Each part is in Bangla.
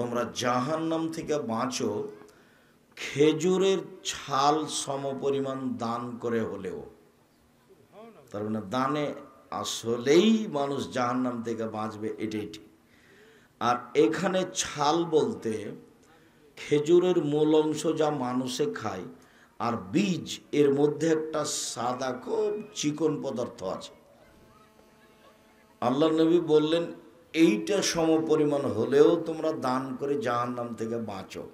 তোমরা জাহান্নাম থেকে বাঁচো খেজুরের ছাল সমপরিমাণ দান করে হলেও। তার মানে দানে আসলেই মানুষ জাহান্নাম থেকে বাঁচবে, এটাই ঠিক। আর এখানে ছাল বলতে খেজুরের মূল অংশ যা মানুষে খায়, আর বীজ এর মধ্যে একটা সাদা খুব চিকন পদার্থ আছে। আল্লাহ নবী বললেন এইটা সমপরিমাণ হলেও তোমরা দান করে জাহান্নাম থেকে বাঁচো।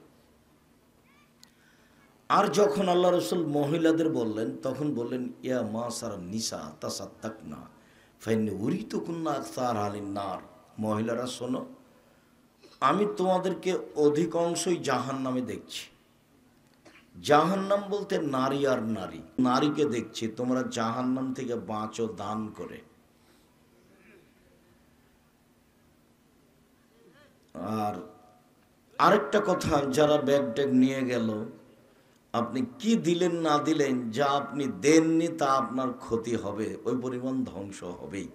আর যখন আল্লাহ রসুল মহিলাদের বললেন তখন বললেন ইয়া মাসার নিসা তাসাত্তাকনা ফাইন্নী উরিতুকুন্না আকসার আলিন নার। মহিলারা শোনো, আমি তোমাদেরকে অধিকাংশই জাহান্নামে দেখছি। জাহান্নাম বলতে নারী আর নারী, নারীকে দেখছি তোমরা জাহান্নাম থেকে বাঁচো দান করে। আর আরেকটা কথা, যারা ব্যাগ ট্যাগ নিয়ে গেল, আপনি কি দিলেন না দিলেন, যা আপনি দেননি তা আপনার ক্ষতি হবে, ওই পরিমাণ ধ্বংস হবেই।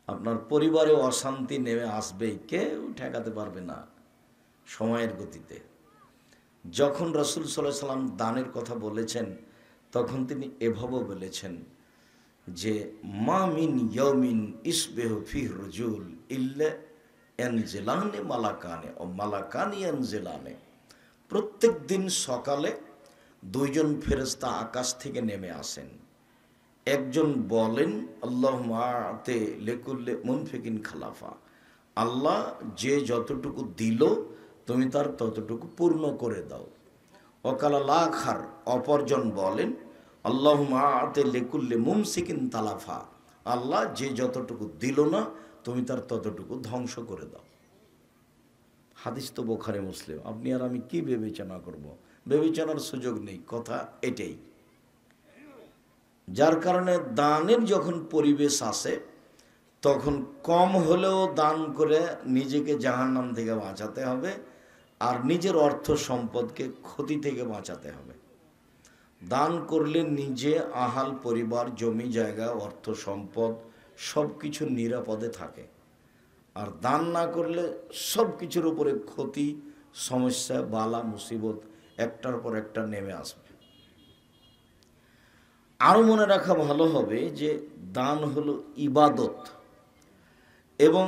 আপনার পরিবারে অশান্তি নেমে আসবেই, কেউ ঠেকাতে পারবে না সময়ের গতিতে। যখন রাসূল সাল্লাল্লাহু আলাইহি সাল্লাম দানের কথা বলেছেন তখন তিনি এভাবে বলেছেন যে মা মিন ইয়াউমিন ইসবিহু ফিহি রাজুল ইল্লা আনজিলানে মালাকানে ও মালাকানি আনজিলানে। প্রত্যেক দিন সকালে দুইজন ফেরেশতা আকাশ থেকে নেমে আসেন। একজন বলেন আল্লাহুম্মা আতে লিকুল্লি মুনফিকিন খালাফা, আল্লাহ যে যতটুকু দিল তুমি তার ততটুকু পূর্ণ করে দাও। ওকালা লাখার, অপরজন বলেন আল্লাহুম্মা আতে লিকুল্লি মুমসিকিন তালাফা, আল্লাহ যে যতটুকু দিল না তুমি তার ততটুকু ধ্বংস করে দাও। হাদিস তো বুখারী মুসলিম। আপনি আর আমি কি বিবেচনা করব? বিবেচনার সুযোগ নেই, কথা এটাই। যার কারণে দানের যখন পরিবেশ আসে তখন কম হলেও দান করে নিজেকে জাহান্নাম থেকে বাঁচাতে হবে, আর নিজের অর্থ সম্পদকে ক্ষতি থেকে বাঁচাতে হবে। দান করলে নিজে, আহাল, পরিবার, জমি জায়গা, অর্থ সম্পদ সব কিছু নিরাপদে থাকে। আর দান না করলে সব কিছুর উপরে ক্ষতি, সমস্যা, বালা, মুসিবত একটার পর একটা নেমে আসবে। আরও মনে রাখা ভালো হবে যে দান হলো ইবাদত, এবং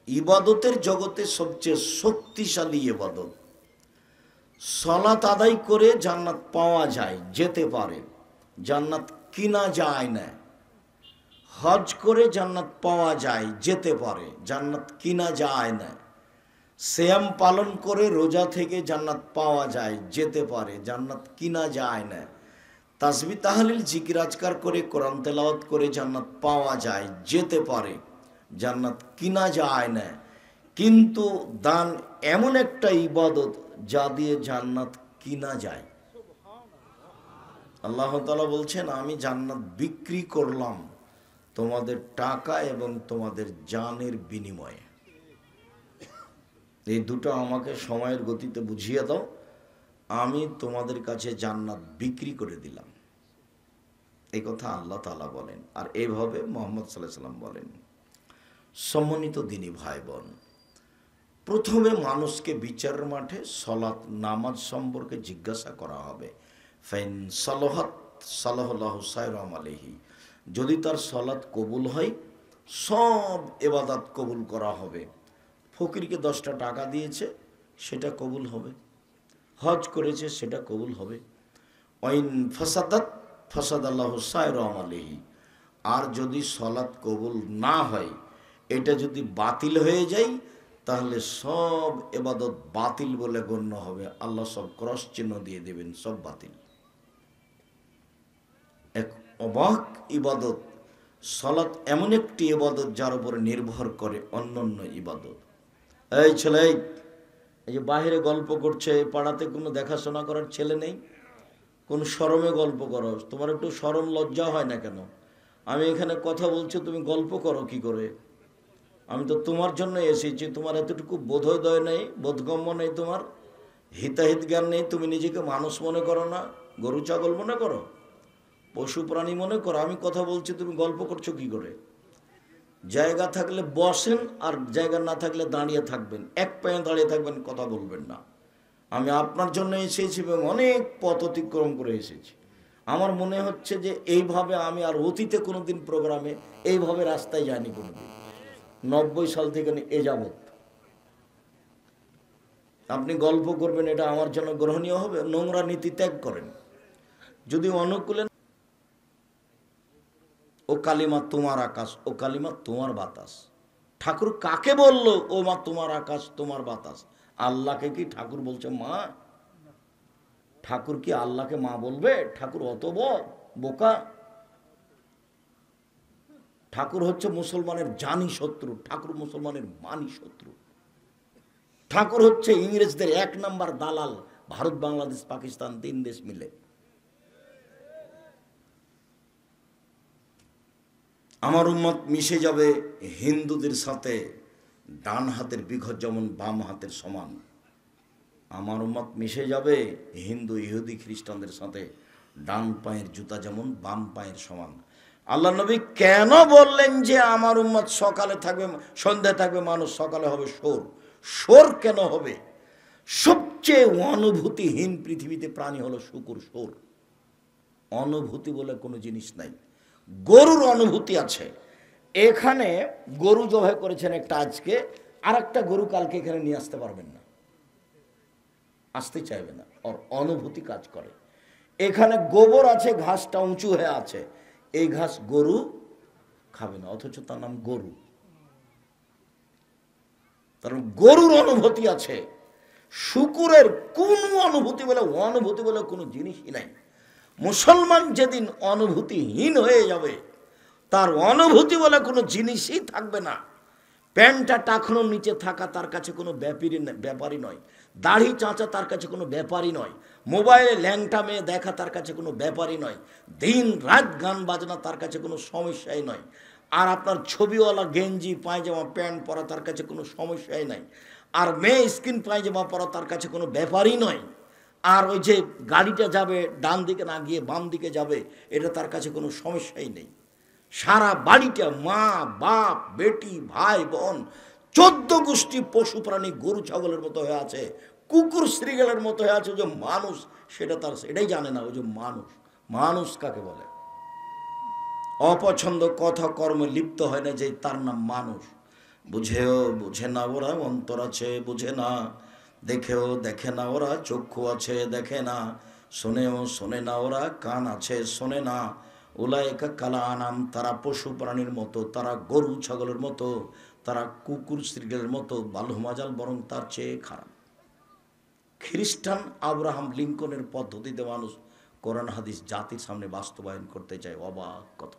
ইবাদতের জগতে সবচেয়ে শক্তিশালী ইবাদত। সালাত আদায় করে জান্নাত পাওয়া যায়, যেতে পারে, জান্নাত কিনা যায় না। হজ করে জান্নাত পাওয়া যায়, যেতে পারে, জান্নাত কিনা যায় না। সিয়াম পালন করে, রোজা থেকে জান্নাত পাওয়া যায়, যেতে পারে, জান্নাত কিনা যায় না। তাসবিহ তাহলিল জিকির আজকার করে, কোরআন তেলাওয়াত করে জান্নাত পাওয়া যায়, যেতে পারে, জান্নাত কিনা যায় না। কিন্তু দান এমন একটা ইবাদত যা দিয়ে জান্নাত কিনা যায়। আল্লাহ তাআলা বলছেন আমি জান্নাত বিক্রি করলাম তোমাদের টাকা এবং তোমাদের জানের বিনিময়ে। এই দুটো আমাকে সময়ের গতিতে বুঝিয়ে দাও, আমি তোমাদের কাছে জান্নাত বিক্রি করে দিলাম। এই কথা আল্লাহ তাআলা বলেন, আর এইভাবে মুহাম্মদ সাল্লাল্লাহু আলাইহি ওয়াসাল্লাম বলেন। সম্মানিত দ্বীনি ভাই বোন, প্রথমে মানুষকে বিচারের মাঠে সালাত, নামাজ সম্পর্কে জিজ্ঞাসা করা হবে। ফাইন সালাহাত সালাহু সায়রা আলাইহি, যদি তার সালাত কবুল হয় সব ইবাদত কবুল করা হবে। ফকিরকে 10টা টাকা দিয়েছে সেটা কবুল হবে, হজ করেছে সেটা কবুল হবে। ওয়াইন ফাসাদাত ফাসাদাল্লাহু সায়রা আলাইহি, আর যদি সালাত কবুল না হয়, এটা যদি বাতিল হয়ে যায় তাহলে সব ইবাদত বাতিল বলে গণ্য হবে। আল্লাহ সব ক্রস চিহ্ন দিয়ে দেবেন, সব বাতিল। এক অবাক ইবাদত সালাত, এমন একটি ইবাদত যার উপরে নির্ভর করে অন্যান্য ইবাদত। এই ছেলে, এই যে বাহিরে গল্প করছে, পাড়াতে কোনো দেখাশোনা করার ছেলে নেই, কোন শরমে গল্প করো? তোমার একটু শরম লজ্জা হয় না কেন? আমি এখানে কথা বলছি, তুমি গল্প করো কি করে? আমি তো তোমার জন্য এসেছি। তোমার এতটুকু বোধোদয় নেই, বোধগম্য নেই, তোমার হিতাহিত জ্ঞান নেই। তুমি নিজেকে মানুষ মনে করো না, গরু ছাগল মনে করো, পশু প্রাণী মনে করো। আমি কথা বলছি, তুমি গল্প করছো কি করে? জায়গা থাকলে বসেন, আর জায়গা না থাকলে দাঁড়িয়ে থাকবেন, এক পায়ে দাঁড়িয়ে থাকবেন, কথা বলবেন না। আমি আপনার জন্য এসেছি এবং অনেক পথ অতিক্রম করে এসেছি। আমার মনে হচ্ছে যে এইভাবে আমি আর অতীতে কোনোদিন প্রোগ্রামে এইভাবে রাস্তায় যাইনি কোনোদিন, 90 সাল থেকে এ যাবৎ। আপনি গল্প করবেন, এটা আমার জন্য গ্রহণীয় হবে? নোংরা নীতি ত্যাগ করেন। যদি অনুকূলে, ও কালিমা তোমার আকাশ, ও কালিমা তোমার বাতাস। ঠাকুর কাকে বলল ও মা তোমার আকাশ তোমার বাতাস? আল্লাহকে কি ঠাকুর বলছে মা? ঠাকুর কি আল্লাহকে মা বলবে? ঠাকুর অত বোকা? ঠাকুর হচ্ছে মুসলমানের জানি শত্রু, ঠাকুর মুসলমানের মানি শত্রু। ঠাকুর হচ্ছে ইংরেজদের 1 নাম্বার দালাল, ভারত বাংলাদেশ পাকিস্তান 3 দেশ মিলে। আমার উম্মত মিশে যাবে হিন্দুদের সাথে, ডান হাতের বিঘত যেমন বাম হাতের সমান। আমার উম্মত মিশে যাবে হিন্দু ইহুদি খ্রিস্টানদের সাথে, ডান পায়ের জুতা যেমন বাম পায়ের সমান। আল্লাহ নবী কেন বললেন যে আমার উম্মত সকালে থাকবে সন্ধ্যায় থাকবে মানুষ, সকালে হবে সোর? সোর কেন হবে? সবচেয়ে অনুভূতিহীন পৃথিবীতে প্রাণী হলো শুকুর, সোর। অনুভূতি বলে কোনো জিনিস নাই। গরুর অনুভূতি আছে। এখানে গরু জবাই করেছেন একটা আজকে, আর একটা গরু কালকে এখানে নিয়ে আসতে পারবেন না, আসতে চাইবে না, ওর অনুভূতি কাজ করে। এখানে গোবর আছে, ঘাসটা উঁচু হয়ে আছে, এই ঘাস গরু খাবে না, অথচ তার নাম গরু। তার গরুর অনুভূতি আছে। শুকুরের কোন অনুভূতি বলে কোনো জিনিসই নাই। মুসলমান যেদিন অনুভূতিহীন হয়ে যাবে, তার অনুভূতি বলে কোনো জিনিসই থাকবে না। প্যান্টটা টাকনোর নিচে থাকা তার কাছে কোনো ব্যাপারই নয়, দাড়ি চাঁচা তার কাছে কোনো ব্যাপারই নয়, মোবাইলে ল্যাংটা মেয়ে দেখা তার কাছে কোনো ব্যাপারই নয়, দিন রাত গান বাজনা তার কাছে কোনো সমস্যাই নয়। আর আপনার ছবিওয়ালা গেঞ্জি পায়জামা প্যান্ট পরা তার কাছে কোনো সমস্যাই নাই। আর মেয়ে স্কিন পায়জামা পরা তার কাছে কোনো ব্যাপারই নয়। আর ওই যে গাড়িটা যাবে ডান দিকে না গিয়ে বাম দিকে যাবে, এটা তার কাছে কোনো সমস্যাই নেই। সারা বাড়িটা মা বাপ বেটি ভাই বোন 14 গোষ্ঠী পশু প্রাণী গরু ছাগলের মতো হয়ে আছে, কুকুর শ্রীগালের মতো হয়ে আছে। যে মানুষ সেটা তার এটাই জানে না। ওই যে মানুষ কাকে বলে? অপছন্দ কথা কর্মে লিপ্ত হয় না যে তার নাম মানুষ। বুঝে না ওরা, অন্তর আছে বুঝে না, দেখেও দেখে না ওরা, চক্ষু আছে দেখে না, শোনেও শোনে না ওরা, কান আছে শোনে না। উলাইকা কালা আনাম, তারা পশু প্রাণীর মতো, তারা গরু ছাগলের মতো, তারা কুকুর শ্রীগালের মতো, বালুমাজাল বরং তার চেয়ে খারাপ। খ্রিস্টান আব্রাহাম লিঙ্কনের পদ্ধতিতে মানুষ কোরআন হাদিস জাতির সামনে বাস্তবায়ন করতে চায়। অবাক কথা।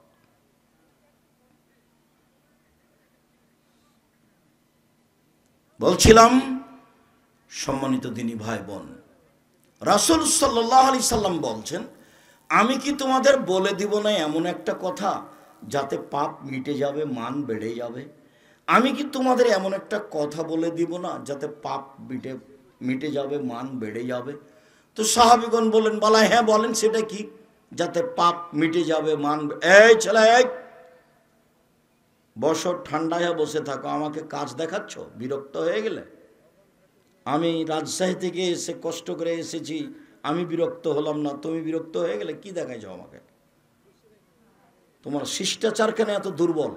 বলছিলাম সম্মানিত দিনী ভাই বোন, রাসূল সাল্লাল্লাহু আলাইহি সাল্লাম বলছেন, আমি কি তোমাদের বলে দিব না এমন একটা কথা যাতে পাপ মিটে যাবে, মান বেড়ে যাবে? আমি কি তোমাদের এমন একটা কথা বলে দিব না যাতে পাপ মিটে যাবে, মান বেড়ে যাবে? তো সাহাবীগণ বলেন, বলা হ্যাঁ বলেন, সেটা কি? যাতে পাপ মিটে যাবে, মান। এই ছেলে, এই বছর ঠান্ডায় বসে থাকো, আমাকে কাজ দেখাচ্ছ? বিরক্ত হয়ে গেলে? আমি রাজশাহী থেকে এসে কষ্ট করে এসেছি, আমি বিরক্ত হলাম না, তুমি বিরক্ত হয়ে গেলে? কি দেখাইছ আমাকে? তোমার শিষ্টাচার কেন এত দুর্বল?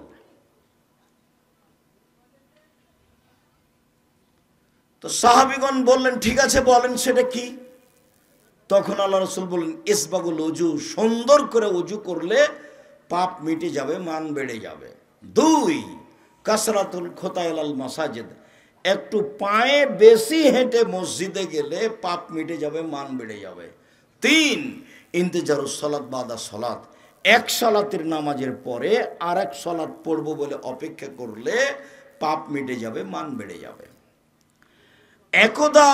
তো সাহাবীগণ বললেন, ঠিক আছে বলেন সেটা কি? তখন আল্লাহ রাসূল বললেন, ইসবাগুল ওযু, সুন্দর করে ওযু করলে পাপ মিটে যাবে, মান বেড়ে যাবে। 2, কাসরাতুল খুতাইল মাসাজিদ, একটু পায়ে বেশি হেঁটে মসজিদে গেলে পাপ মিটে যাবে, মান বেড়ে যাবে। 3, ইন্তেজারুস সালাত বাদা সালাত, এক সালাতের নামাজের পরে আর এক সালাত পড়বো বলে অপেক্ষা করলে পাপ মিটে যাবে, মান বেড়ে যাবে। একদা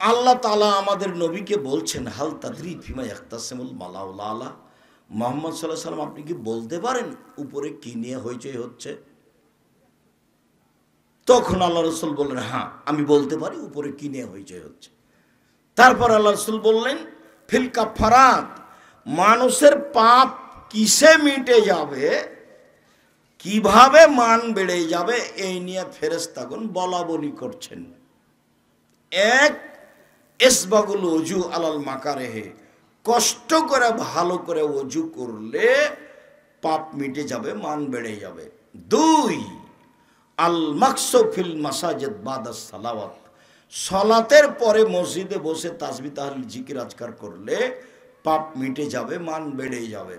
আল্লাহ তাআলা আমাদের নবীকে বলছেন, হাল তাদরি ফিমা ইয়াখতাসিমুল মালাউল আলা, মুহাম্মদ সাল্লাল্লাহু আলাইহি সাল্লাম আপনি কি বলতে পারেন উপরে কি নিয়ে হইচই হচ্ছে? তখন আল্লাহ রাসূল বললেন, হ্যাঁ আমি বলতে পারি উপরে কি নিয়ে হইচই হচ্ছে। তারপর আল্লাহ রাসূল বললেন, ফিল কাফারাত, মানুষের পাপ কিসে মিটে যাবে? কিভাবে মান বেড়ে যাবে এই নিয়ে ফেরেশতাগণ বলা বলি করছেন। এক, ইসবাগুল ওযু আলাল মাকারেহে, কষ্ট করে ভালো করে ওযু করলে পাপ মিটে যাবে, মান বেড়ে যাবে। দুই, আল মাকসু ফিল মাসাজিদ বাদাস সালাওয়াত, সালাতের পরে মসজিদে বসে তাসবিহ তাহলিল জিকির আজকার করলে পাপ মিটে যাবে, মান বেড়ে যাবে।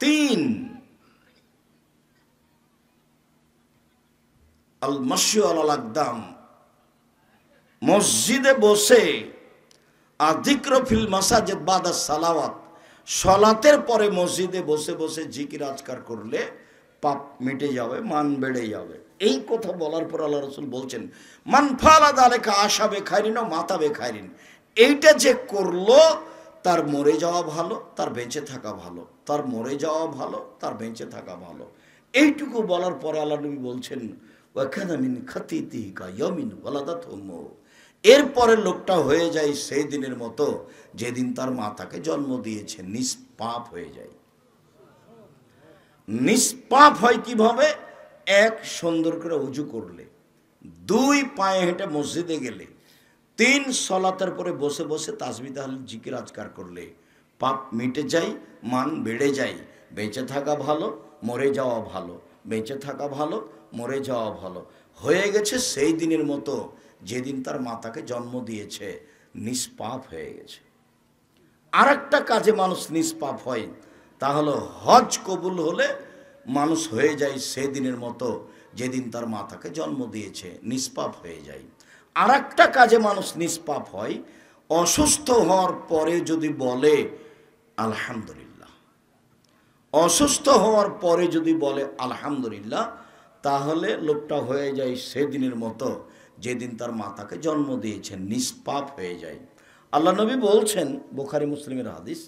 তিন, আল মাশয়ু আলাল আকদাম, মসজিদে বসে যিকর ফিল মাসাজিদ বাদাস সালাওয়াত, সালাতের পরে মসজিদে বসে বসে জিকির আজকার করলে পাপ মিটে যাবে, মান বেড়ে যাবে। এই কথা বলার পর আল্লাহ রাসূল বলছেন, মান ফালা যালিকা আশাবে খাইরিন ও মাতাবে খাইরিন, এইটা যে করলো তার মরে যাওয়া ভালো, তার বেঁচে থাকা ভালো, তার মরে যাওয়া ভালো, তার বেঁচে থাকা ভালো। এইটুকু বলার পরে আল্লাহ নবী বলছেন, ওয়া কানা মিন খাতিতিহি কা ইয়ামিন ওয়ালাদাত উম্মু, এরপরে লোকটা হয়ে যায় সেই দিনের মতো যেদিন তার মা তাকে জন্ম দিয়েছে, নিষ্পাপ হয়ে যায়। নিষ্পাপ হয় কিভাবে? এক, সুন্দর করে ওযু করলে। দুই, পায়ে হেঁটে মসজিদে গেলে। তিন, সালাতের পরে বসে বসে তাসবিহ তাহলিল জিকির আজকার করলে পাপ মিটে যায়, মান বেড়ে যায়। বেঁচে থাকা ভালো, মরে যাওয়া ভালো, বেঁচে থাকা ভালো, মরে যাওয়া ভালো। হয়ে গেছে সেই দিনের মতো যেদিন তার মাতাকে জন্ম দিয়েছে, নিষ্পাপ হয়ে গেছে। আর একটা কাজে মানুষ নিষ্পাপ হয়, তা হলো হজ কবুল হলে মানুষ হয়ে যায় সেদিনের মতো যেদিন তার মাতাকে জন্ম দিয়েছে, নিষ্পাপ হয়ে যায়। আর একটা কাজে মানুষ নিষ্পাপ হয়, অসুস্থ হওয়ার পরে যদি বলে আলহামদুলিল্লাহ, অসুস্থ হওয়ার পরে যদি বলে আলহামদুলিল্লাহ, তাহলে লোকটা হয়ে যায় সেদিনের মতো যেদিন তার মাতাকে জন্ম দিয়েছে, নিষ্পাপ হয়ে যায়। আল্লাহ নবী বলছেন, বুখারী মুসলিমের হাদিস,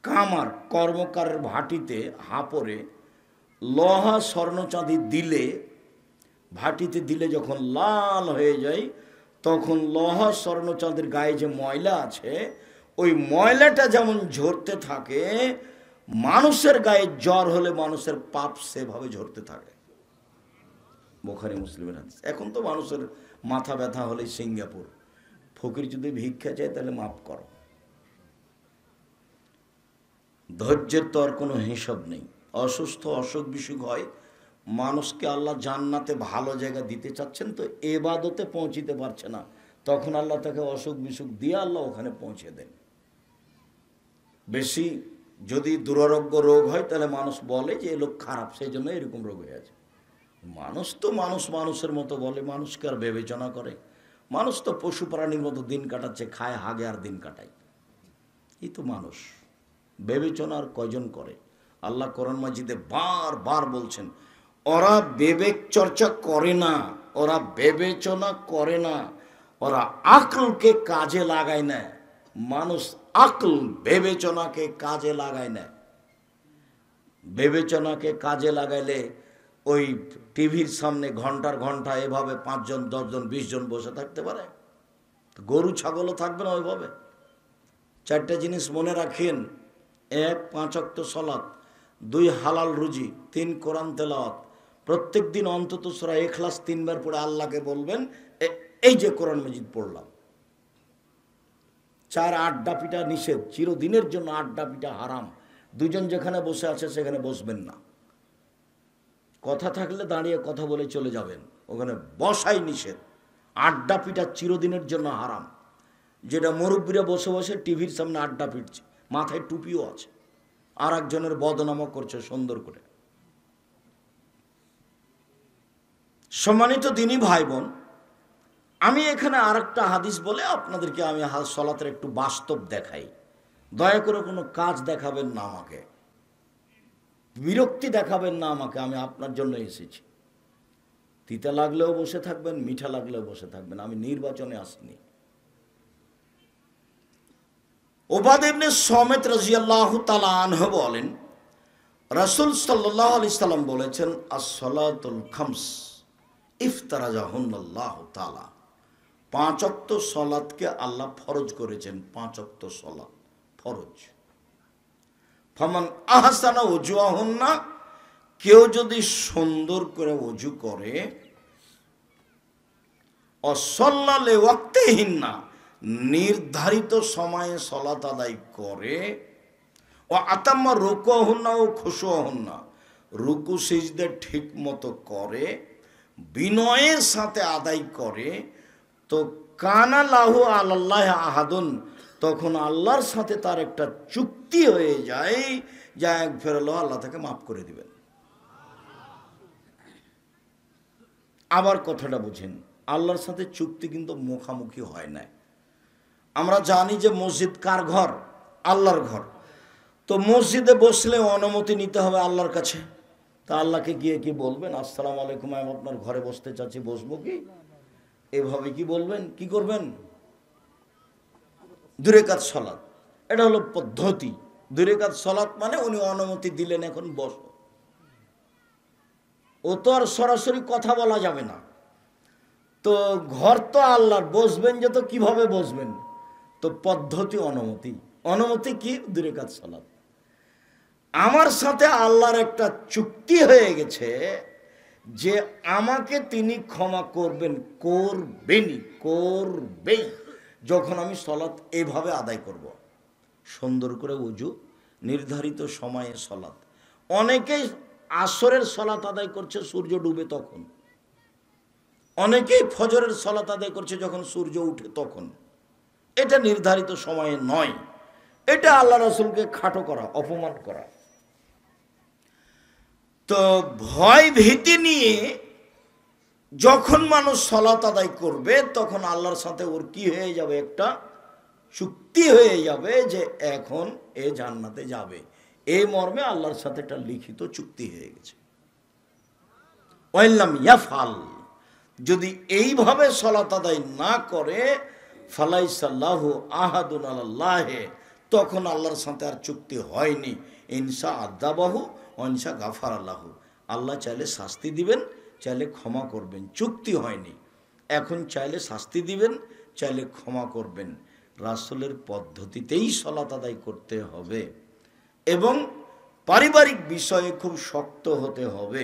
কামার কর্মকারের ভাটিতে হাপরে লোহা স্বর্ণ চাঁদি দিলে, ভাটিতে দিলে যখন লাল হয়ে যায়, তখন লোহা স্বর্ণ চাঁদের গায়ে যে ময়লা আছে, ওই ময়লাটা যেমন ঝরতে থাকে, মানুষের গায়ে জ্বর হলে মানুষের পাপ সেভাবে ঝরতে থাকে। বুখারী মুসলিমের হাদিস। এখন তো মানুষের মাথা ব্যথা হলে সিঙ্গাপুর, ফকির যদি ভিক্ষা চায় তাহলে মাফ করো। ধৈর্যের তো আর কোনো হিসাব নেই। অসুস্থ, অসুখ বিসুখ হয়, মানুষকে আল্লাহ জান্নাতে ভালো জায়গা দিতে চাচ্ছেন, তো এবাদতে পৌঁছিতে পারছে না, তখন আল্লাহ তাকে অসুখ বিসুখ দিয়ে আল্লাহ ওখানে পৌঁছে দেন। বেশি যদি দুরারোগ্য রোগ হয় তাহলে মানুষ বলে যে এ লোক খারাপ, সেই জন্য এরকম রোগ হয়ে আছে। মানুষ তো মানুষ মানুষের মতো বলে, মানুষকে আর বিবেচনা করে? মানুষ তো পশু প্রাণীর মতো দিন কাটাচ্ছে, খায়, হাগে আর দিন কাটায়। এই তো মানুষ, বিবেচনা আর কয়জন করে? আল্লাহ কোরআন মাজিদে বারবার বলছেন, ওরা বিবেক চর্চা করে না, ওরা বিবেচনা করে না, ওরা আকলকে কাজে লাগায় না। মানুষ আকল, বিবেচনাকে কাজে লাগায় না। বিবেচনাকে কাজে লাগাইলে ওই টিভির সামনে ঘন্টার ঘন্টা এভাবে 5 জন 10 জন 20 জন বসে থাকতে পারে? গরু ছাগলও থাকবে না ওইভাবে। 4টা জিনিস মনে রাখেন: 1, 5 ওয়াক্ত সালাত, 2, হালাল রুজি, 3, কোরআন তেলাওয়াত। প্রত্যেক দিন অন্তত সূরা ইখলাস 3 বার পড়ে আল্লাহকে বলবেন, এই যে কোরআন মাজিদ পড়লাম। 4, আড্ডা পিটা নিষেধ, চিরদিনের জন্য আড্ডা পিটা হারাম। 2 জন যেখানে বসে আছে সেখানে বসবেন না। কথা থাকলে দাঁড়িয়ে কথা বলে চলে যাবেন, ওখানে বসাই নিষেধ। আড্ডা পিটা চিরদিনের জন্য হারাম। যেটা মুরব্বীরা বসে বসে টিভির সামনে আড্ডা পিটছে, মাথায় টুপিও আছে, আর একজনের বদনামও করছে সুন্দর করে। সম্মানিত দিনী ভাই বোন, আমি এখানে আরেকটা হাদিস বলে আপনাদেরকে আমি সালাতের একটু বাস্তব দেখাই। দয়া করে কোনো কাজ দেখাবেন না আমাকে, বিরক্তি দেখাবেন না আমাকে, আমি আপনার জন্য এসেছি। তিতা লাগলেও বসে থাকবেন, মিঠা লাগলেও বসে থাকবেন, আমি নির্বাচনে আসিনি। উবাদা ইবনে সামিত রাদিয়াল্লাহু তাআলা আনহু বলেন, রাসূল সাল্লাল্লাহু আলাইহি সাল্লাম বলেছেন, আস-সালাতুল খামস ইফতারাজাহুল্লাহু তাআলা, 5 ওয়াক্ত সালাতকে আল্লাহ ফরজ করেছেন। 5 ওয়াক্ত সালাত ফরজ। ফামান আহসানা উজুহুন্না, কেউ যদি সুন্দর করে ওযু করে, অসল্লালে ওয়াক্তেহীন না, নির্ধারিত সময়ে সালাত আদায় করে, ও আতাম্মা রুকুহুন্না ও খুশুহুন্না, রুকু সিজদা ঠিক মতো করে, বিনয়ের সাথে আদায় করে, তো কানা লাহু আলাল্লাহ আহাদুন, তখন আল্লাহর সাথে তার একটা চুক্তি হয়ে যায়, যা এক ফেরলো আল্লাহ তাকে মাফ করে দিবেন। আবার কথাটা বুঝেন, আল্লাহর সাথে চুক্তি কিন্তু মুখামুখি হয় না। আমরা জানি যে মসজিদ কার ঘর? আল্লাহর ঘর। তো মসজিদে বসলে অনুমতি নিতে হবে আল্লাহর কাছে। তা আল্লাহকে গিয়ে কি বলবেন, আসসালামু আলাইকুম, আমি আপনার ঘরে বসতে চাচ্ছি, বসবো কি? এভাবে কি বলবেন? কি করবেন? 2 রাকাত সালাত, এটা হলো পদ্ধতি। 2 রাকাত সালাত মানে উনি অনুমতি দিলেন, এখন বসো। ও তো আর সরাসরি কথা বলা যাবে না। তো ঘর তো আল্লাহর, বসবেন যে, তো কিভাবে বসবেন? তো পদ্ধতি অনুমতি। অনুমতি কি? 2 রাকাত সালাত। আমার সাথে আল্লাহর একটা চুক্তি হয়ে গেছে যে আমাকে তিনি ক্ষমা করবেন, করবেই যখন আমি সালাত এভাবে আদায় করব, সুন্দর করে ওযু, নির্ধারিত সময়ে সালাত। অনেকেই আসরের সালাত আদায় করছে সূর্য ডুবে তখন, অনেকেই ফজরের সালাত আদায় করছে যখন সূর্য উঠে তখন। এটা নির্ধারিত সময়ে নয়, এটা আল্লাহ রাসূলকে খাটো করা, অপমান করা। তো ভয় ভীতি নিয়ে যখন মানুষ সালাত আদায় করবে, তখন আল্লাহর সাথে ওর কি হয়ে যাবে? একটা চুক্তি হয়ে যাবে যে এখন এ জান্নাতে যাবে। এই মর্মে আল্লাহর সাথে একটা লিখিত চুক্তি হয়ে গেছে। ওয়াইল্লাম ইয়াফআল, যদি এইভাবে সালাত আদায় না করে, ফালাইসাল্লাহু আহাদুন আলাল্লাহে, তখন আল্লাহর সাথে আর চুক্তি হয়নি। ইনসা আদাবাহু অনসা গাফার আল্লাহু, আল্লাহ চাইলে শাস্তি দিবেন, চাইলে ক্ষমা করবেন। চুক্তি হয়নি, এখন চাইলে শাস্তি দিবেন, চাইলে ক্ষমা করবেন। রাসূলের পদ্ধতিতেই সালাত আদায় করতে হবে এবং পারিবারিক বিষয়ে খুব শক্ত হতে হবে।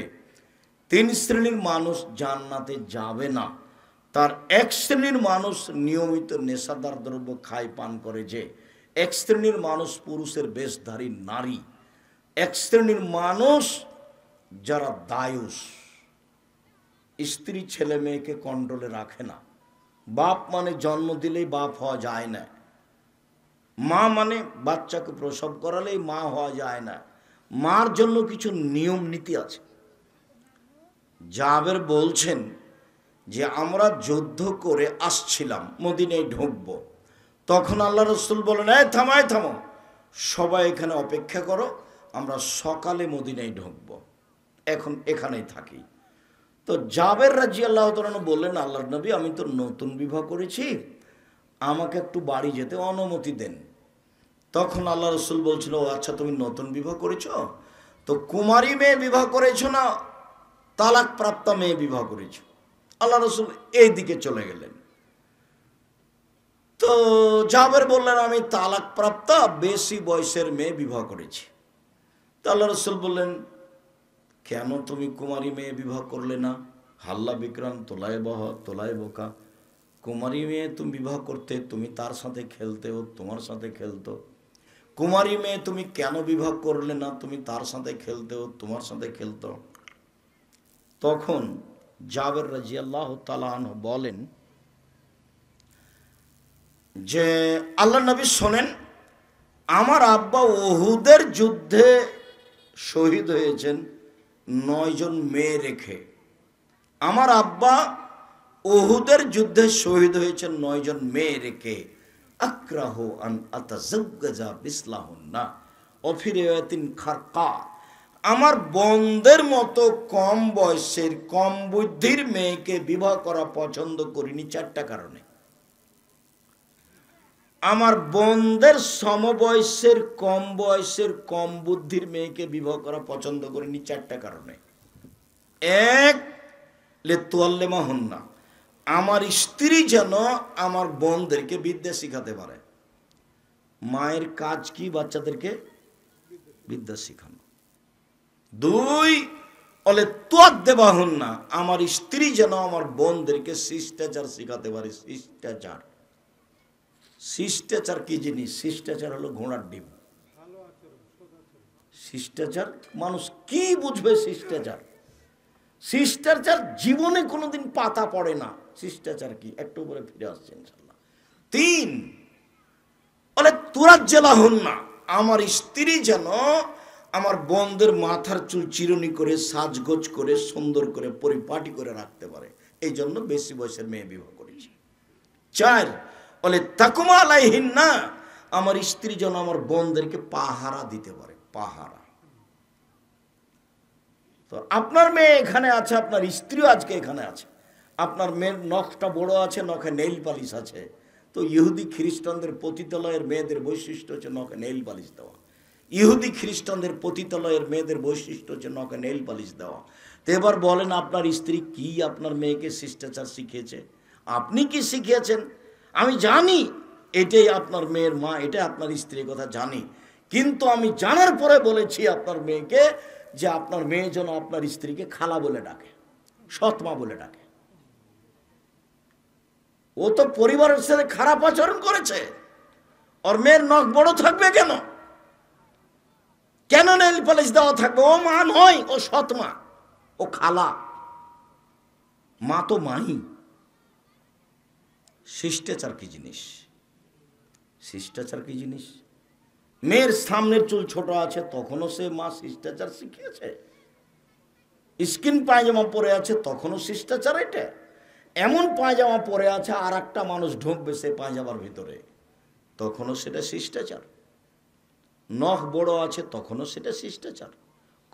3 শ্রেণীর মানুষ জান্নাতে যাবে না। তার 1 শ্রেণীর মানুষ নিয়মিত নেশাদার দ্রব্য খায়, পান করে। যে 1 শ্রেণীর মানুষ পুরুষের বেশধারী নারী। 1 শ্রেণীর মানুষ যারা দায়ুস, স্ত্রী ছেলে মেয়েকে কন্ট্রোলে রাখে না। বাপ মানে জন্ম দিলেই বাপ হওয়া যায় না, মা মানে বাচ্চাকে প্রসব করালেই মা হওয়া যায় না। মার জন্য কিছু নিয়ম নীতি আছে। জাবের বলছেন যে আমরা যুদ্ধ করে আসছিলাম, মদিনায় ঢুকবো, তখন আল্লাহ রাসূল বলেন, এই থামো, সবাই এখানে অপেক্ষা করো, আমরা সকালে মদিনায় ঢুকবো, এখন এখানেই থাকি। তো জাবের রাদিয়াল্লাহু তাআলা বললেন, আল্লাহর নবী, আমি তো নতুন বিবাহ করেছি, আমাকে একটু বাড়ি যেতে অনুমতি দেন। তখন আল্লাহ রাসূল বলছিল, ও আচ্ছা, তুমি নতুন বিবাহ করেছো, তো কুমারী মেয়ে বিবাহ করেছো না তালাক প্রাপ্তা মেয়ে বিবাহ করেছো? আল্লাহ রাসূল এই দিকে চলে গেলেন। তো জাবের বললেন, আমি তালাক প্রাপ্তা বেশি বয়সের মেয়ে বিবাহ করেছি। তো আল্লাহ রাসূল বললেন, কেন তুমি কুমারী মেয়ে বিবাহ করলে না? হাল্লা বিক্রাম তোলায় বোকা, কুমারী মেয়ে তুমি বিবাহ করতে, তুমি তার সাথে খেলতে, ও তোমার সাথে খেলতো। কুমারী মেয়ে তুমি কেন বিবাহ করলে না? তুমি তার সাথে খেলতে, ও তোমার সাথে খেলতো। তখন জাবের রাদিয়াল্লাহু তাআলা আনহু বলেন যে, আল্লাহর নবী শোনেন, আমার আব্বা উহুদের যুদ্ধে শহীদ হয়েছেন 9 জন মেয়ে রেখে। আমার আব্বা উহুদের যুদ্ধে শহীদ হয়েছেন 9 জন মেয়ে রেখে। আক্রাহু আন আতাজাওয়াজা বিসলাহুন্না ওয়া ফি রিওয়ায়াতিন খারকা, আমার বোনদের মতো কম বয়সের, কম বুদ্ধির মেয়েকে বিবাহ করা পছন্দ করিনি 4টা কারণে। আমার বোনদের সমবয়সের, কম বয়সের, কম বুদ্ধির মেয়েকে বিবাহ করা পছন্দ করিনি 4টা কারণে। 1, লিতুয়াল্লিমাহুন্না, আমার স্ত্রী যেন আমার বোনদেরকে বিদ্যা শিখাতে পারে। মায়ের কাজ কি? বাচ্চাদেরকে বিদ্যা শিখানো। 2, বলে তোয়াদ দেবা হন না, আমার স্ত্রী যেন আমার বোনদেরকে শিষ্টাচার শিখাতে পারে। শিষ্টাচার, শিষ্টাচার কি জিনিস? শিষ্টাচার হলো ঘোড়ার ডিম। শিষ্টাচার মানুষ কি বুঝবে? শিষ্টাচার, শিষ্টাচার জীবনে কোনোদিন পাতা পড়ে না। শিষ্টাচার কি? একটু উপরে ফিরে আসছে ইনশাল্লাহ। 3, বলে তোরা জেলা হন না, আমার স্ত্রী যেন আমার বোনদের মাথার চুল চিরুনি করে সাজগোজ করে সুন্দর করে পরিপাটি করে রাখতে পারে, এই জন্য বেশি বয়সের মেয়ে বিবাহ করেছি। 4, বলে তাকুমা আলাইহিন না, আমার স্ত্রী যেন আমার বোনদেরকে পাহারা দিতে পারে। পাহারা। তো আপনার মেয়ে এখানে আছে, আপনার স্ত্রীও আজকে এখানে আছে, আপনার মেয়ের নখটা বড় আছে, নখে নেইল পালিশ আছে। তো ইহুদি খ্রিস্টানদের পতিতালয়ের মেয়েদের বৈশিষ্ট্য হচ্ছে নখে নেইল পালিশ দেওয়া। ইহুদি খ্রিস্টানদের পতিতালয়ের মেয়েদের বৈশিষ্ট্য হচ্ছে নখে নেইল পালিশ দেওয়া। তো এবার বলেন আপনার স্ত্রী কি আপনার মেয়েকে শিষ্টাচার শিখিয়েছে? আপনি কি শিখিয়েছেন? আমি জানি এটাই আপনার মেয়ের মা, এটা আপনার স্ত্রীর কথা জানি, কিন্তু আমি জানার পরে বলেছি আপনার মেয়েকে যে আপনার মেয়ে যেন আপনার স্ত্রীকে খালা বলে ডাকে, সৎমা বলে ডাকে। ও তো পরিবারের সাথে খারাপ আচরণ করেছে। ওর মেয়ের নখ বড় থাকবে কেন? কেন নেইল পালিশ দেওয়া থাকবে? ও মা নয়, ও সৎমা, ও খালা। মা তো মাই। শিষ্টাচার কি জিনিস? শিষ্টাচার কি জিনিস? মেয়ের সামনের চুল ছোট আছে তখনও সে মা শিষ্টাচার শিখিয়েছে। স্কিন পায়জামা পরে আছে তখনও শিষ্টাচার। এটা এমন পায়জামা পরে আছে আর একটা মানুষ ঢুকবে সে পায়জামার ভিতরে, তখনও সেটা শিষ্টাচার। নখ বড় আছে তখনও সেটা শিষ্টাচার।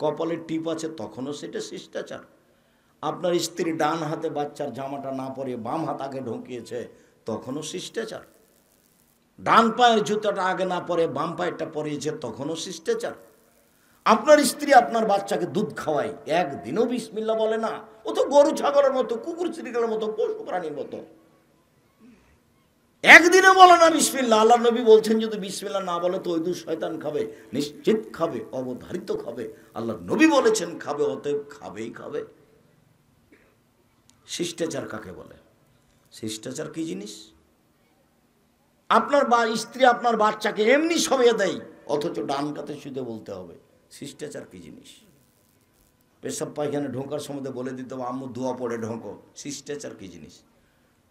কপালে টিপ আছে তখনও সেটা শিষ্টাচার। আপনার স্ত্রী ডান হাতে বাচ্চার জামাটা না পরে বাম হাত আগে ঢুকিয়েছে, তখনও শিষ্টাচার। ডান পায়ের জুতাটা আগে না পরে বাম পায়েরটা পরিয়েছে, তখনও শিষ্টাচার। আপনার স্ত্রী আপনার বাচ্চাকে দুধ খাওয়ায়, একদিনও বিসমিল্লাহ বলে না। ও তো গরু ছাগলের মতো, কুকুর শ্রীকালের মতো, পশু প্রাণীর মতো, একদিনও বলে না বিসমিল্লাহ। আল্লাহ নবী বলছেন যদি বিসমিল্লাহ না বলে তো ওই দুধ শয়তান খাবে, নিশ্চিত খাবে, অবধারিত খাবে। আল্লাহ নবী বলেছেন খাবে, অতএব খাবেই খাবে। শিষ্টাচার কাকে বলে? শিষ্টাচার কি জিনিস? আপনার স্ত্রী আপনার বাচ্চাকে এমনি সরিয়ে দেয়, অথচ ডান কাতে শুতে বলতে হবে। শিষ্টাচার কি জিনিস? পেশাব পায়খানে ঢোকার সময় বলে দিতে হবে আম্মু দোয়া পড়ে ঢোকো। শিষ্টাচার কি জিনিস?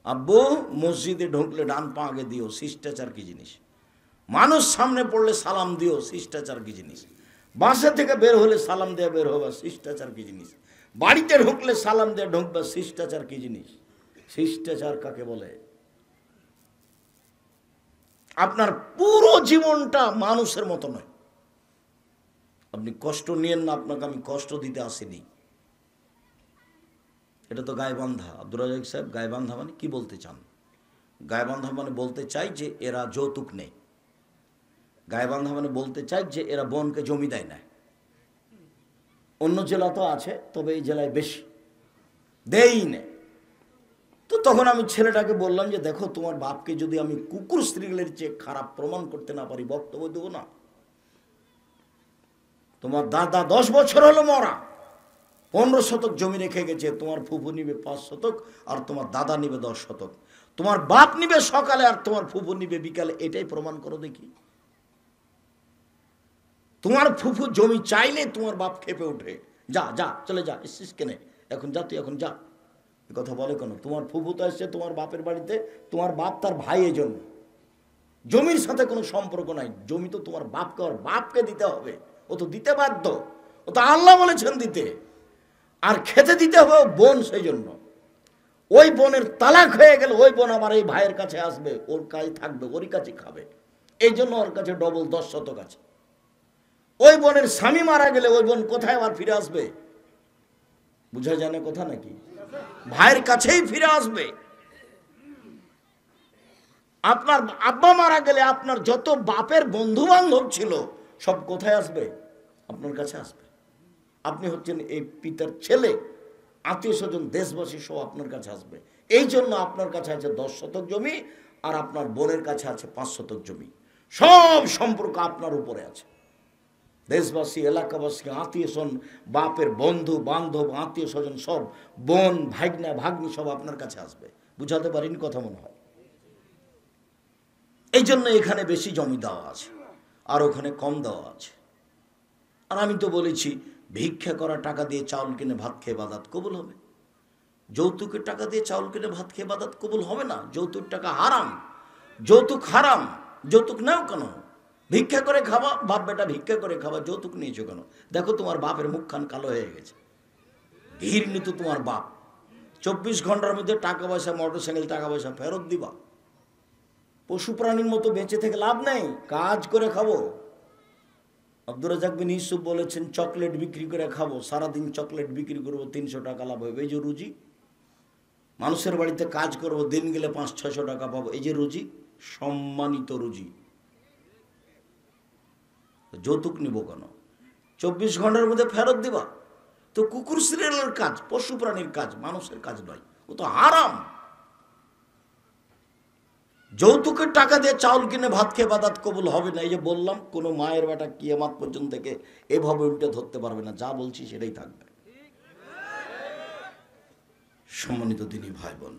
আব্বু মসজিদে ঢুকলে ডান পা আগে দিও। শিষ্টাচার কি জিনিস? মানুষ সামনে পড়লে সালাম দিও। শিষ্টাচার কি জিনিস? বাসা থেকে বের হলে সালাম দিয়ে বের হবে। শিষ্টাচার কি জিনিস? বাড়িতে ঢুকলে সালাম দিয়ে ঢুকবে। শিষ্টাচার কি জিনিস? শিষ্টাচার কাকে বলে? আপনার পুরো জীবনটা মানুষের মতো নয়। আপনি কষ্ট নিয়েন না, আপনাকে আমি কষ্ট দিতে আসিনি। এটা তো গায়বান্ধা। আব্দুর রাজাক সাহেব, গায়বান্ধা মানে কি বলতে চান? গায়বান্ধা মানে বলতে চাই যে এরা যৌতুক নেই। গায়বান্ধা মানে বলতে চাই যে এরা বোনকে জমি দেয় না। অন্য জেলা তো আছে, তবে এই জেলায় বেশি দেই না। তো তখন আমি ছেলেটাকে বললাম যে দেখো, তোমার বাপকে যদি আমি কুকুর স্ত্রীগুলোর চেয়ে খারাপ প্রমাণ করতে না পারি, বক্তব্য দেবো না। তোমার দাদা 10 বছর হলো মরা, 15 শতক জমি রেখে গেছে। তোমার ফুফু নিবে 5 শতক, আর তোমার দাদা নিবে 10 শতক। তোমার বাপ নিবে সকালে আর তোমার ফুফু নিবে বিকালে। এটাই প্রমাণ করো দেখি। তোমার ফুফু জমি চাইলে তোমার বাপ খেপে ওঠে, যা যা চলে যা, এসছিস কেনে, এখন যা, তুই এখন যা। এ কথা বলে কেন? তোমার ফুফু তো এসছে তোমার বাপের বাড়িতে, তোমার বাপ তার ভাই, এই জন্য জমির সাথে কোনো সম্পর্ক নাই। জমি তো তোমার বাপকে, ওর বাপকে দিতে হবে। ও তো দিতে বাধ্য, ও তো আল্লাহ বলেছেন দিতে। আর খেতে দিতে হবে বোন, সেই জন্য ওই বোনের তালাক হয়ে গেলে ওই বোন আমার এই ভাইয়ের কাছে আসবে, ওর কাছে থাকবে, ওরই কাছে খাবে। এই জন্য ওর কাছে ডবল 10 শতক আছে। ওই বোনের স্বামী মারা গেলে ওই বোন কোথায় আবার ফিরে আসবে? বুঝা জানে কথা নাকি? ভাইয়ের কাছেই ফিরে আসবে। আপনার আব্বা মারা গেলে আপনার যত বাপের বন্ধু বান্ধব ছিল সব কোথায় আসবে? আপনার কাছে আসবে। আপনি হচ্ছেন এই পিতার ছেলে, আত্মীয় স্বজন দেশবাসী সব আপনার কাছে আসবে। এই জন্য আপনার কাছে আছে 10 শতক জমি, আর আপনার বোনের কাছে আছে 5 শতক জমি। সব সম্পর্ক আপনার উপরে আছে। দেশবাসী, এলাকাবাসী, আত্মীয় স্বজন, বাপের বন্ধু বান্ধব, আত্মীয় স্বজন সব, বোন ভাগ্না ভাগ্নি সব আপনার কাছে আসবে। বুঝাতে পারিনি কথা মনে হয়? এই জন্য এখানে বেশি জমি দেওয়া আছে আর ওখানে কম দেওয়া আছে। আর আমি তো বলেছি, ভিক্ষা করা টাকা দিয়ে চাউল কিনে ভাত খেয়ে বাদাত কবুল হবে। যৌতুকের টাকা দিয়ে চাউল কিনে ভাত খেয়ে বাদাত কবুল হবে না। যৌতুক টাকা হারাম, যৌতুক হারাম। যৌতুক নাও কেন? ভিক্ষা করে খাওয়া, বাপ বেটা ভিক্ষা করে খাওয়া, যৌতুক নিয়েছো কেন? দেখো তোমার বাপের মুখখান কালো হয়ে গেছে, ঘৃণিত তো তোমার বাপ। 24 ঘন্টার মধ্যে টাকা পয়সা, মোটরসাইকেল, টাকা পয়সা ফেরত দিবা। পশু প্রাণীর মতো বেঁচে থেকে লাভ নেই, কাজ করে খাবো। আব্দুর রাজ্জাক বিন ইউসুফ বলেছেন, চকলেট বিক্রি করে খাবো, সারাদিন চকলেট বিক্রি করবো, 300 টাকা লাভ হবে, এই যে রুজি। মানুষের বাড়িতে কাজ করব, দিন গেলে 500-600 টাকা পাবো, এই যে রুজি, সম্মানিত রুজি। যৌতুক নিব কেন? 24 ঘন্টার মধ্যে ফেরত দিবা। তো কুকুর সিরিয়ালের কাজ, পশু প্রাণীর কাজ, মানুষের কাজ নয়, ও তো হারাম। যৌতুকের টাকা দিয়ে চাউল কিনে ভাত খেয়ে বাদাত কবুল হবে না। এই যে বললাম, কোনো মায়ের বেটা কিয়ামত পর্যন্ত থেকে এভাবে উল্টে ধরতে পারবে না, যা বলছি সেটাই থাকবে। সম্মানিত দিনী ভাই বোন,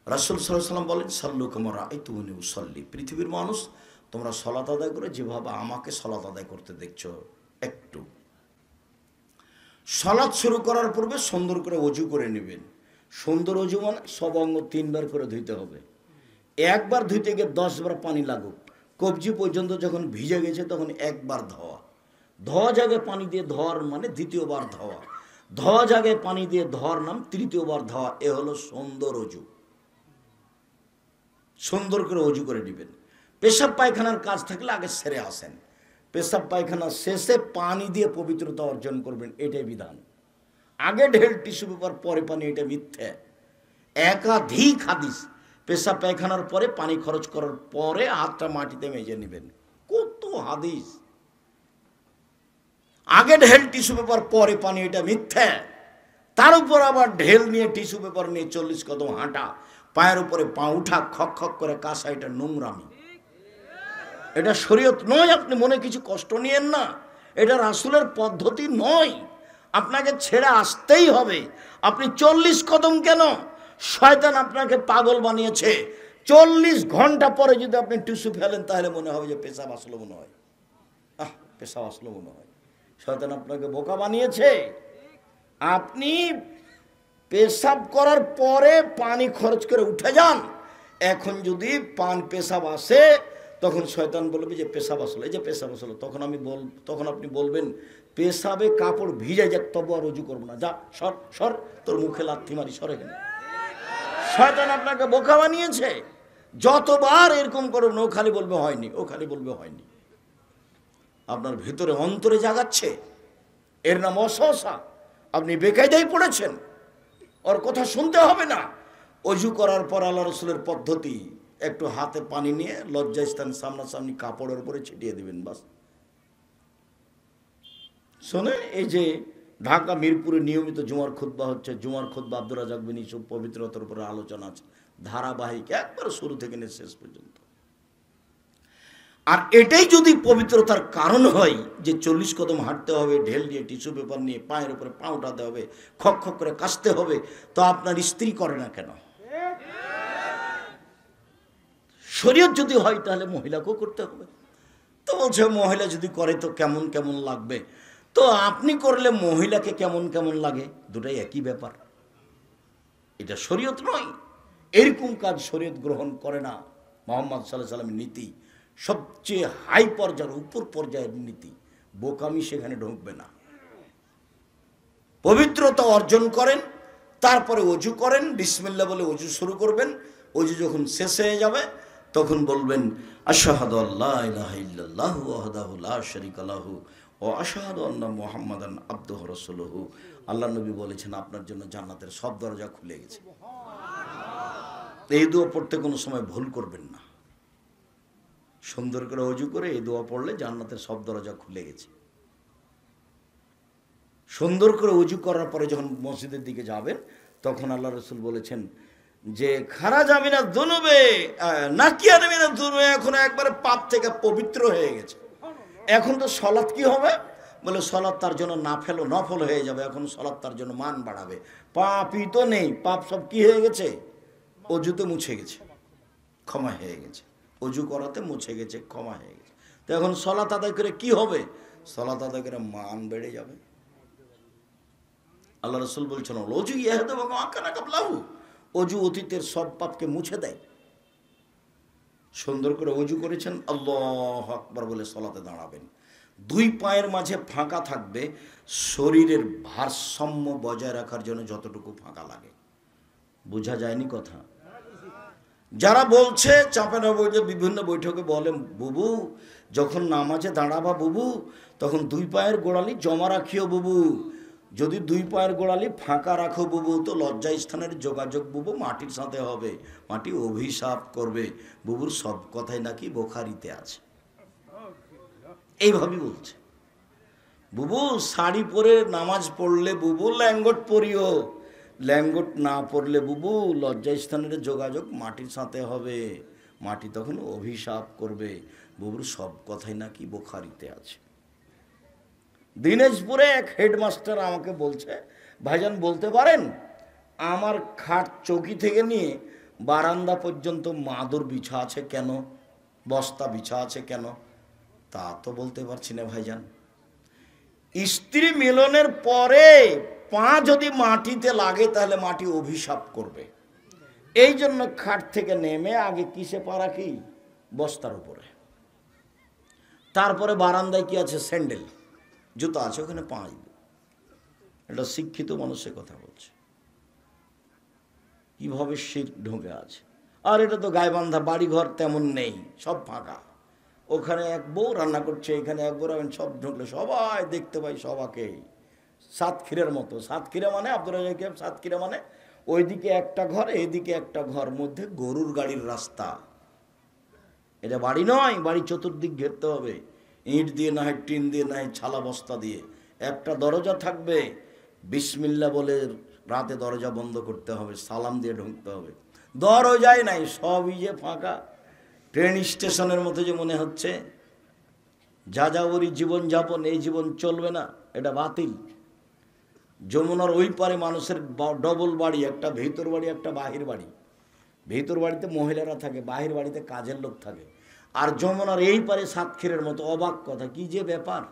রাসূল সাল্লাল্লাহু আলাইহি ওয়াসাল্লাম বলেন, সাল্লু কামা রাআইতুমুনি উসাল্লি। পৃথিবীর মানুষ, তোমরা সালাত আদায় করে যেভাবে আমাকে সালাত আদায় করতে দেখছো। একটু সালাত শুরু করার পূর্বে সুন্দর করে ওযু করে নেবেন। সুন্দর ওযু মানে সব অঙ্গ 3 বার করে ধুইতে হবে। একবার ধুইতে গিয়ে 10 বার পানি লাগুক। কবজি পর্যন্ত যখন ভিজে গেছে তখন একবার ধোয়া। ধোয়া জায়গায় পানি দিয়ে ধোয়ার মানে দ্বিতীয়বার ধোয়া। ধোয়া জায়গায় পানি দিয়ে ধোয়ার নাম তৃতীয়বার ধোয়া। এ হলো সুন্দর ওযু। সুন্দর করে ওযু করে নেবেন। পেশাব পায়খানার কাজ থাকলে আগে সেরে আসেন। পেশাব পায়খানা শেষে পানি দিয়ে পবিত্রতা অর্জন করবেন, এটাই বিধান। আগে ঢেল টিস্যু পেপার, পরে পানি, এটা মিথ্যে। একাধিক হাদিস, পেশাব পায়খানার পরে পানি খরচ করার পরে হাতটা মাটিতে মেজে নেবেন, কত হাদিস। আগে ঢেল টিস্যু পেপার পরে পানি, এটা মিথ্যে। তার উপর আবার ঢেল নিয়ে টিস্যু পেপার নিয়ে 40 কদম হাঁটা, পায়ের উপরে পা উঠা, খক খক করে কাশা, এটা নোংরামি, এটা শরীয়ত নয়। আপনি মনে কিছু কষ্ট নিয়েন না, এটা রাসূলের পদ্ধতি নয়। আপনাকে ছেড়ে আসতেই হবে। আপনি 40 কদম কেন? শয়তান আপনাকে পাগল বানিয়েছে। 40 ঘন্টা পরে যদি আপনি টিস্যু ফেলেন তাহলে মনে হবে যে পেশাব আসলো মনে হয়, পেশাব আসলো মনে হয়। শয়তান আপনাকে বোকা বানিয়েছে। আপনি পেশাব করার পরে পানি খরচ করে উঠে যান। এখন যদি পেশাব আসে তখন শয়তান বলবে যে পেশাব আসলো, এই যে পেশাব আসলো। তখন আপনি বলবেন, পেশাবে কাপড় ভিজে যাক তবু আর রুজু করবো না, যা সর সর, তোর মুখে লাথি মারি, সরে গেলে। শয়তান আপনাকে বোকা বানিয়েছে। যতবার এরকম করবেন, ও খালি বলবে হয়নি, ও খালি বলবে হয়নি। আপনার ভিতরে অন্তরে জাগাচ্ছে, এর নাম অসহসা। আপনি বেকায়দায় পড়েছেন, ওর কথা শুনতে হবে না। অজু করার পর আল্লাহ রসুলের পদ্ধতি, একটু হাতে পানি নিয়ে লজ্জাস্থান সামনাসামনি কাপড়ের উপরে ছিটিয়ে দিবেন, বাস। শোনেন, এই যে ঢাকা মিরপুরে নিয়মিত জুমার খুতবা হচ্ছে, জুমার খুতবা আব্দুর রাজ্জাক বিন ইউসুফ, পবিত্রতার উপরে আলোচনা আছে, ধারাবাহিক, একবার শুরু থেকে নিয়ে শেষ পর্যন্ত। আর এটাই যদি পবিত্রতার কারণ হয় যে 40 কদম হাঁটতে হবে, ঢেল নিয়ে টিস্যু পেপার নিয়ে পায়ের উপরে পা উঠাতে হবে, খক খক করে কাশতে হবে, তো আপনার স্ত্রী করে না কেন? শরীয়ত যদি হয় তাহলে মহিলাকেও করতে হবে। তো বলছে মহিলা যদি করে তো কেমন কেমন লাগবে। তো আপনি করলে মহিলাকে কেমন কেমন লাগে, দুটাই একই ব্যাপার। এটা শরীয়ত নয়, এরকম কাজ শরীয়ত গ্রহণ করে না। মুহাম্মদ সাল্লাল্লাহু আলাইহি ওয়াসাল্লামের নীতি সবচেয়ে হাই পর্যায়ের, উপর পর্যায়ের নীতি। বোকামি সেখানে ঢুকবে না। পবিত্রতা অর্জন করেন, তারপরে অজু করেন, বিসমিল্লাহ বলে অজু শুরু করবেন। অজু যখন শেষ হয়ে যাবে তখন বলবেন, আশহাদু আল্লা ইলাহা ইল্লাল্লাহু ওয়াহদাহু লা শারীকা লাহু ওয়া আশহাদু আন্না মুহাম্মাদান আবদুহু ওয়া রাসূলুহু। আল্লাহ নবী বলেছেন, আপনার জন্য জান্নাতের সব দরজা খুলে গেছে। এই দোয়া পড়তে কোনো সময় ভুল করবেন না। সুন্দর করে অজু করে এই দোয়া পড়লে জান্নাতের সব দরজা খুলে গেছে। সুন্দর করে অজু করার পরে যখন মসজিদের দিকে যাবেন তখন আল্লাহ রসুল বলেছেন যে খারাজ আমিনা দুনুবে নাকিয়া নামিনা দুনুবে, এখন একবারে পাপ থেকে পবিত্র হয়ে গেছে। এখন তো সালাত কি হবে? বলে সলাৎ তার জন্য নফল হয়ে যাবে, এখন সলাৎ তার জন্য মান বাড়াবে। পাপই তো নেই, পাপ সব কি হয়ে গেছে? অজুতে মুছে গেছে, ক্ষমা হয়ে গেছে। অজু করাতে মুছে গেছে, ক্ষমা হয়ে গেছে। তো এখন সলাৎ আদায় করে কি হবে? সলাৎ আদায় করে মান বেড়ে যাবে। আল্লাহ রসুল বলছেন অজু অজু অতীতের সব পাপকে মুছে দেয়। সুন্দর করে অজু করেছেন, আল্লাহু আকবার বলে সলাতে দাঁড়াবেন। দুই পায়ের মাঝে ফাঁকা থাকবে, শরীরের ভারসাম্য বজায় রাখার জন্য যতটুকু ফাঁকা লাগে। বোঝা যায়নি কথা? যারা বলছে চাপের বইতে বিভিন্ন বৈঠকে বলেন, বুবু যখন নামাজে দাঁড়াবা বুবু, তখন দুই পায়ের গোড়ালি জমা রাখিও বুবু, যদি দুই পায়ের গোড়ালি ফাঁকা রাখো বুবু, তো লজ্জা স্থানের যোগাযোগ বুবু মাটির সাথে হবে, মাটি অভিশাপ করবে। বুবুর সব কথাই নাকি বোখারিতে আছে, এইভাবেই বলছে। বুবু শাড়ি পরে নামাজ পড়লে বুবু ল্যাঙ্গট পরিও, ল্যাঙ্গট না পড়লে বুবু লজ্জা স্থানের যোগাযোগ মাটির সাথে হবে, মাটি তখন অভিশাপ করবে। বুবুর সব কথাই নাকি বোখারিতে আছে। দিনাজপুরে এক হেডমাস্টার আমাকে বলছে, ভাইজান বলতে পারেন আমার খাট চৌকি থেকে নিয়ে বারান্দা পর্যন্ত মাদুর বিছা আছে কেন, বস্তা বিছা আছে কেন? তা তো বলতে পারছি না ভাইজান। স্ত্রী মিলনের পরে পা যদি মাটিতে লাগে তাহলে মাটি অভিশাপ করবে, এই জন্য খাট থেকে নেমে আগে কিসে পা রাখি? বস্তার উপরে। তারপরে বারান্দায় কি আছে? স্যান্ডেল, জুতো আছে, ওখানে পা দিবে। এটা শিক্ষিত মানুষের কথা বলছে, কিভাবে শির ঢোকে আছে। আর এটা তো গায়েবান্ধা বাড়িঘর তেমন নেই, সব ফাঁকা। ওখানে এক বউ রান্না করছে, এখানে এক বউ রান্না, সব ঢুকলে সবাই দেখতে পাই সবাকেই। সাতক্ষীরার মতো, সাতক্ষীরা মানে আব্দুর রাজ্জাক, সাতক্ষীরা মানে ওইদিকে একটা ঘর এইদিকে একটা ঘর, মধ্যে গরুর গাড়ির রাস্তা। এটা বাড়ি নয়, বাড়ি চতুর্দিক ঘেরতে হবে, ইট দিয়ে না হয় টিন দিয়ে না হয় ছালা বস্তা দিয়ে। একটা দরজা থাকবে, বিসমিল্লাহ বলে রাতে দরজা বন্ধ করতে হবে, সালাম দিয়ে ঢুকতে হবে। দরজাই নাই, সবই যে ফাঁকা। ট্রেন স্টেশনের মতো যে মনে হচ্ছে, যাযাবরী জীবনযাপন, এই জীবন চলবে না, এটা বাতিল। যমুনার ওই পারে মানুষের ডবল বাড়ি, একটা ভিতর বাড়ি একটা বাহির বাড়ি। ভিতর বাড়িতে মহিলারা থাকে, বাহির বাড়িতে কাজের লোক থাকে। আর যমুনার এই পারে সাতক্ষীরের মতো। অবাক কথা, কি যে ব্যাপার।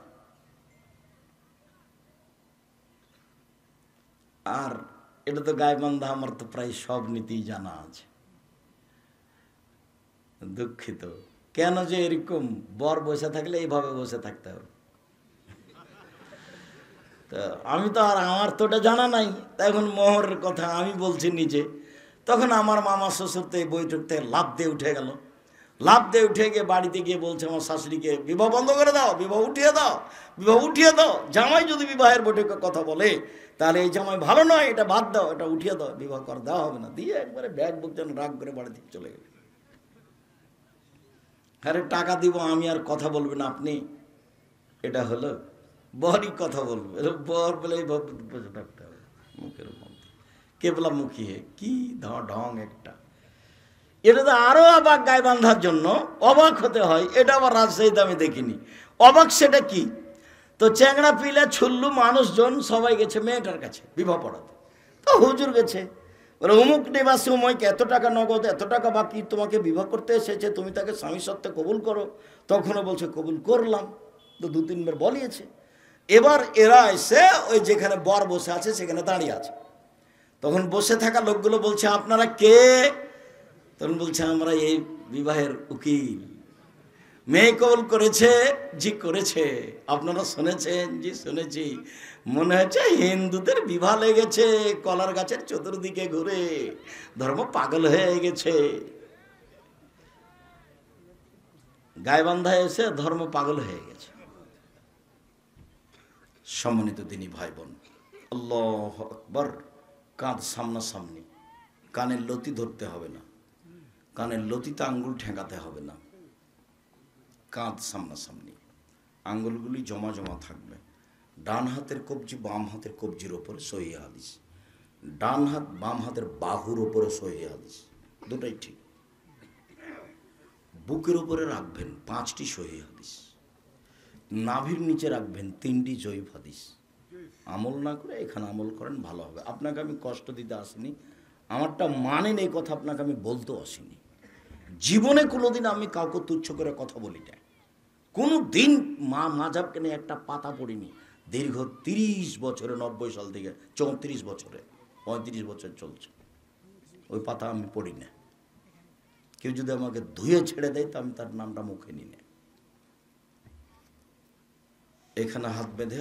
আর এটা তো গায়েবান্ধা, আমার তো প্রায় সব নীতি জানা আছে। দুঃখিত, কেন যে এরকম, বর বসে থাকলে এইভাবে বসে থাকতে হবে। আমি তো আর, আমার তো ওটা জানা নাই। তা এখন মোহরের কথা আমি বলছি নিজে। তখন আমার মামা শ্বশুর তো এই বৈঠক থেকে লাফ দিয়ে উঠে গেল। লাফ দিয়ে উঠে গিয়ে বাড়িতে গিয়ে বলছে আমার শাশুড়িকে, বিবাহ বন্ধ করে দাও, বিবাহ উঠিয়ে দাও, বিবাহ উঠিয়ে দাও। জামাই যদি বিবাহের বৈঠকের কথা বলে তাহলে এই জামাই ভালো নয়, এটা বাদ দাও, এটা উঠিয়ে দাও, বিবাহ করে দেওয়া হবে না। দিয়ে একবারে ব্যাগ বুক যেন রাগ করে বাড়ি থেকে চলে গেল। আরে টাকা দিব আমি, আর কথা বলবেন আপনি, এটা হলো? বরই কথা বলবে, বর বলে বসে থাকতে হবে মুখের মধ্যে, কেবলা মুখী হে, কি ঢং একটা। এটা তো আরো অবাক, গায়ে বাঁধার জন্য অবাক হতে হয়। এটা আবার রাজশাহীতে আমি দেখিনি। অবাক সেটা কি? তো চ্যাংড়া পিলা ছুল্লু মানুষজন সবাই গেছে মেয়েটার কাছে বিবাহ পড়াতে। তো হুজুর গেছে, বলে অমুক নিবাসী অমুক এত টাকা নগদ, এত টাকা বাকি, তোমাকে বিবাহ করতে এসেছে, তুমি তাকে স্বামী সত্ত্বে কবুল করো। তখনও বলছে কবুল করলাম। তো 2-3 বার বলিয়েছে। এবার এরা এসে ওই যেখানে বর বসে আছে সেখানে দাঁড়িয়ে আছে। তখন বসে থাকা লোকগুলো বলছে আপনারা কে? তখন বলছে আমরা এই বিবাহের উকিল। মেয়ে কবুল করেছে? জি করেছে। আপনারা শুনেছেন? জি শুনেছি। মনে হচ্ছে হিন্দুদের বিবাহ লেগেছে, কলার গাছের চতুর্দিকে ঘুরে ধর্ম পাগল হয়ে গেছে। গায়েবান্ধায় এসে ধর্ম পাগল হয়ে গেছে। সম্মানিত দিনী ভাই বোন, আল্লাহু আকবার। কাঁধ সামনাসামনি, কানের লতি ধরতে হবে না, কানের লতিতে আঙ্গুল ঠেকাতে হবে না। কাঁধ সামনাসামনি, আঙ্গুলগুলি জমা জমা থাকবে। ডান হাতের কবজি বাম হাতের কবজির ওপরে, সহিহ হাদিস। ডান হাত বাম হাতের বাহুর ওপরে, সহিহ হাদিস, দুটাই ঠিক। বুকের উপরে রাখবেন, 5টি সহিহ হাদিস। নাভির নিচে রাখবেন 3টি জয়ীফ হাদিস। আমল না করে এখানে আমল করেন, ভালো হবে। আপনাকে আমি কষ্ট দিতে আসিনি, আমারটা মানেন এই কথা আপনাকে আমি বলতেও আসিনি। জীবনে কোনোদিন আমি কাউকে তুচ্ছ করে কথা বলি না, কোনো দিন মাঝাবকে নিয়ে একটা পাতা পড়িনি। দীর্ঘ 30 বছরে, 90 সাল থেকে 34 বছরে, 35 বছর চলছে, ওই পাতা আমি পড়ি না। কেউ যদি আমাকে ধুয়ে ছেড়ে দেয় তো আমি তার নামটা মুখে নিই না। এখানে হাত বেঁধে